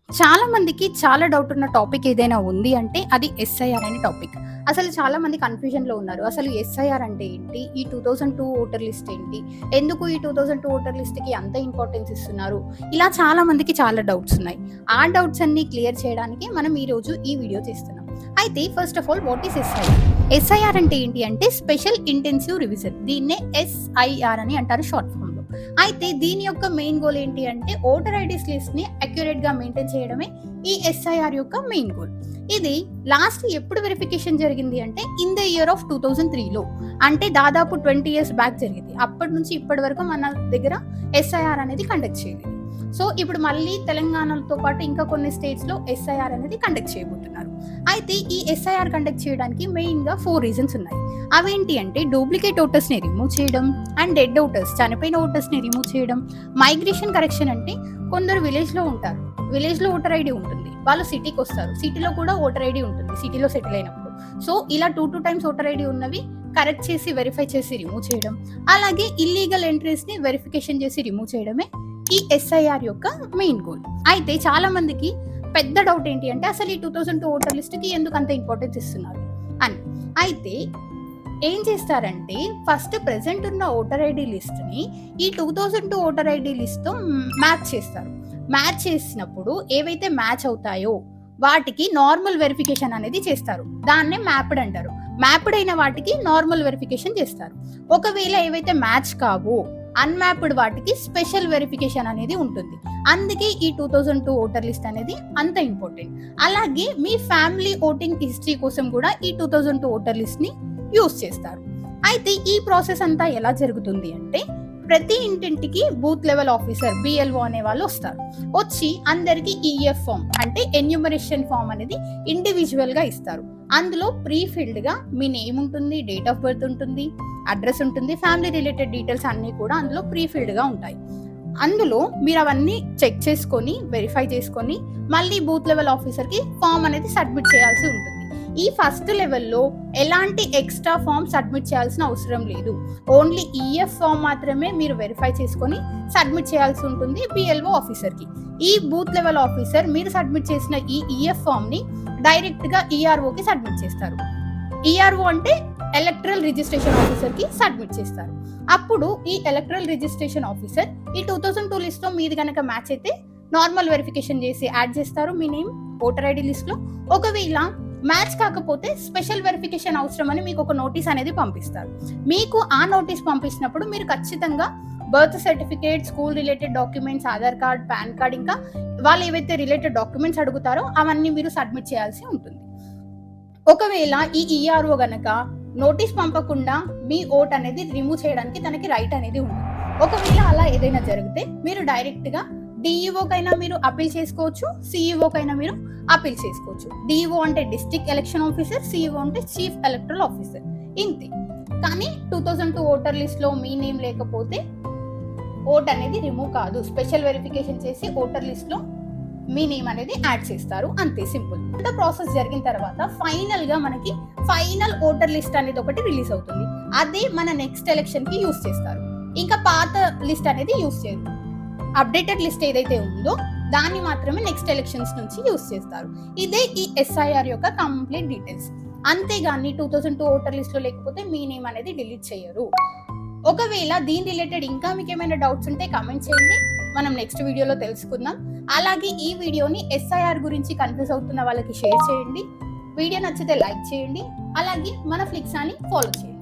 చాలా మందికి చాలా డౌట్ ఉన్న టాపిక్ ఏదైనా ఉంది అంటే అది ఎస్ఐఆర్ అనే టాపిక్. అసలు చాలా మంది కన్‌ఫ్యూజన్‌లో ఉన్నారు. అసలు ఎస్ఐఆర్ అంటే ఏంటి? ఈ 2002 ఓటర్ లిస్ట్ ఏంటి? ఎందుకు ఈ 2002 ఓటర్ లిస్ట్‌కి అంత ఇంపార్టెన్స్ ఇస్తున్నారు? ఇలా చాలా మందికి చాలా డౌట్స్ ఉన్నాయి. ఆ డౌట్స్ అన్నీ క్లియర్ చేయడానికి మనం ఈరోజు ఈ వీడియో చేస్తున్నాం. అయితే first of all what is SIR? SIR అంటే ఏంటి అంటే స్పెషల్ ఇంటెన్సివ్ రివిజన్. దీన్నే ఎస్ఐఆర్ అని అంటారు షార్ట్ ఫామ్‌లో. అయితే దీని యొక్క మెయిన్ గోల్ ఏంటి అంటే ఓటర్ ఐడీస్ లిస్ట్ ని అక్యురేట్ గా మెయింటైన్ చేయడమే ఈ ఎస్ఐఆర్ యొక్క మెయిన్ గోల్. ఇది లాస్ట్ ఎప్పుడు వెరిఫికేషన్ జరిగింది అంటే ఇన్ ద ఇయర్ ఆఫ్ 2003లో, అంటే దాదాపు 20 years బ్యాక్ జరిగింది. అప్పటి నుంచి ఇప్పటి వరకు మన దగ్గర ఎస్ఐఆర్ అనేది కండక్ట్ చేయలేదు. సో ఇప్పుడు మళ్ళీ తెలంగాణతో పాటు ఇంకా కొన్ని స్టేట్స్ లో ఎస్ఐఆర్ అనేది కండక్ట్ చేయబోతున్నారు. అయితే ఈ ఎస్ఐఆర్ కండక్ట్ చేయడానికి మెయిన్ గా 4 రీజన్స్ ఉన్నాయి. అవేంటి అంటే డూప్లికేట్ ఓటర్స్ ని రిమూవ్ చేయడం, అండ్ డెడ్ ఓటర్స్ చనిపోయిన ఓటర్స్ ని రిమూవ్ చేయడం, మైగ్రేషన్ కరెక్షన్ అంటే కొందరు విలేజ్ లో ఉంటారు, విలేజ్ లో ఓటర్ ఐడి ఉంటుంది, వాళ్ళు సిటీకి వస్తారు, సిటీలో కూడా ఓటర్ ఐడి ఉంటుంది సిటీలో సెటిల్ అయినప్పుడు. సో ఇలా 2 times ఓటర్ ఐడి ఉన్నవి కరెక్ట్ చేసి వెరిఫై చేసి రిమూవ్ చేయడం, అలాగే ఇల్లీగల్ ఎంట్రీస్ ని వెరిఫికేషన్ చేసి రిమూవ్ చేయడమే ఈ ఎస్ఐఆర్ యొక్క మెయిన్ గోల్. అయితే చాలా మందికి పెద్ద డౌట్ ఏంటి అంటే అసలు ఈ 2002 ఓటర్ లిస్ట్ కి ఎందుకు అంత ఇంపార్టెన్స్ ఇస్తున్నారు అని. అయితే ఏం చేస్తారంటే ఫస్ట్ ప్రెసెంట్ ఉన్న ఓటర్ ఐడి లిస్ట్ ని ఈ 2002 ఓటర్ ఐడి లిస్ట్ తో మ్యాచ్ చేస్తారు. మ్యాచ్ చేసినప్పుడు ఏవైతే మ్యాచ్ అవుతాయో వాటికి నార్మల్ వెరిఫికేషన్ అనేది చేస్తారు. దాన్నే మ్యాప్డ్ అంటారు. మ్యాప్డ్ అయిన వాటికి నార్మల్ వెరిఫికేషన్ చేస్తారు. ఒకవేళ ఏవైతే మ్యాచ్ కావో అన్మ్యాప్డ్ వాటికి స్పెషల్ వెరిఫికేషన్ అనేది ఉంటుంది. అందుకే ఈ 2002 ఓటర్ లిస్ట్ అనేది అంత ఇంపార్టెంట్. అలాగే మీ ఫ్యామిలీ ఓటింగ్ హిస్టరీ కోసం కూడా ఈ 2002 ఓటర్ లిస్ట్ ని యూస్ చేస్తారు. అయితే ఈ ప్రాసెస్ అంతా ఎలా జరుగుతుంది అంటే ప్రతి ఇంటింటికి బూత్ లెవెల్ ఆఫీసర్ బిఎల్ఓ అనే వాళ్ళు వస్తారు. వచ్చి అందరికి ఈఎఫ్ ఫామ్ అంటే ఎన్యూమరేషన్ ఫామ్ అనేది ఇండివిజువల్ గా ఇస్తారు. అందులో ప్రీ ఫిల్డ్ గా మీ నేమ్ ఉంటుంది, డేట్ ఆఫ్ బర్త్ ఉంటుంది, అడ్రస్ ఉంటుంది, ఫ్యామిలీ రిలేటెడ్ డీటెయిల్స్ అన్ని కూడా అందులో ప్రీ ఫిల్డ్ గా ఉంటాయి. అందులో మీరు అవన్నీ చెక్ చేసుకొని వెరిఫై చేసుకొని మళ్ళీ బూత్ లెవెల్ ఆఫీసర్ కి ఫామ్ అనేది సబ్మిట్ చేయాల్సి ఉంటుంది. ఈ ఫస్ట్ లెవెల్లో ఎలాంటి ఎక్స్ట్రా ఫామ్ సబ్మిట్ చేయాల్సిన అవసరం లేదు. ఓన్లీ ఈఎఫ్ ఫామ్ మాత్రమే మీరు వెరిఫై చేసుకొని సబ్మిట్ చేయాల్సి ఉంటుంది బిఎల్ఓ ఆఫీసర్ కి. ఈ బూత్ లెవెల్ ఆఫీసర్ మీరు సబ్మిట్ చేసిన ఈ ఈఎఫ్ ఫామ్ ని డైరెక్ట్ గా ఈఆర్ఓ కి సబ్మిట్ చేస్తారు. ఈఆర్ఓ అంటే ఎలక్టరల్ రిజిస్ట్రేషన్ ఆఫీసర్ కి సబ్మిట్ చేస్తారు. అప్పుడు ఈ ఎలక్టరల్ రిజిస్ట్రేషన్ ఆఫీసర్ ఈ 2002 లిస్ట్ లో మీది కనుక మ్యాచ్ అయితే నార్మల్ వెరిఫికేషన్ చేసి యాడ్ చేస్తారు మీ నేమ్ ఓటర్ ఐడి లిస్ట్ లో. ఒకవేళ మ్యాచ్ కాకపోతే స్పెషల్ వెరిఫికేషన్ అవసరం అని మీకు ఒక నోటీస్ అనేది పంపిస్తారు. మీకు ఆ నోటీస్ పంపించినప్పుడు మీరు ఖచ్చితంగా birth certificate, school related documents, Aadhaar card, pan card, ఇంకా వాళ్ళు ఏవైతే రిలేటెడ్ డాక్యుమెంట్స్ అడుగుతారో అవన్నీ మీరు సబ్మిట్ చేయాల్సి ఉంటుంది. ఒకవేళ ఈ ఈఆర్ఓ గనక నోటీస్ పంపకుండా మీ ఓట్ అనేది రిమూవ్ చేయడానికి తనకి రైట్ అనేది ఉంది. ఒకవేళ అలా ఏదైనా జరిగితే మీరు డైరెక్ట్ గా డిఈఓకైనా మీరు అపీల్ చేసుకోవచ్చు, సిఈఓకైనా మీరు అపీల్ చేసుకోవచ్చు. డిఈఓ అంటే డిస్ట్రిక్ట్ ఎలక్షన్ ఆఫీసర్, సిఈఓ అంటే చీఫ్ ఎలక్టరల్ ఆఫీసర్, ఇంతే. కానీ 2002 ఓటర్ లిస్ట్ లో మీ నేమ్ లేకపోతే ఓట్ అనేది రిమూవ్ కాదు. స్పెషల్ వెరిఫికేషన్ చేసి ఓటర్ లిస్ట్ లో మీ నేమ్ అనేది యాడ్ చేస్తారు, అంతే, సింపుల్. ఇంత ప్రాసెస్ జరిగిన తర్వాత ఫైనల్ గా మనకి ఫైనల్ ఓటర్ లిస్ట్ అనేది ఒకటి రిలీజ్ అవుతుంది. అదే మన నెక్స్ట్ ఎలక్షన్ కి యూస్ చేస్తారు. ఇంకా పాత లిస్ట్ అనేది యూస్ చేయరు. అప్డేటెడ్ లిస్ట్ ఏదైతే ఉందో దాన్ని మాత్రమే నెక్స్ట్ ఎలక్షన్స్ నుంచి యూస్ చేస్తారు. ఇదే ఈ ఎస్ఐఆర్ యొక్క కంప్లీట్ డీటెయిల్స్. అంతేగాని 2002 ఓటర్ లిస్ట్ లో లేకపోతే మీ నేమ్ అనేది డిలీట్ చేయరు. ఒకవేళ దీని రిలేటెడ్ ఇంకా మీకు ఏమైనా డౌట్స్ ఉంటే కామెంట్ చేయండి, మనం నెక్స్ట్ వీడియోలో తెలుసుకుందాం. అలాగే ఈ వీడియోని ఎస్ఐఆర్ గురించి కన్ఫ్యూజ్ అవుతున్న వాళ్ళకి షేర్ చేయండి. వీడియో నచ్చితే లైక్ చేయండి. అలాగే మన ఫ్లిక్సాని ఫాలో చేయండి.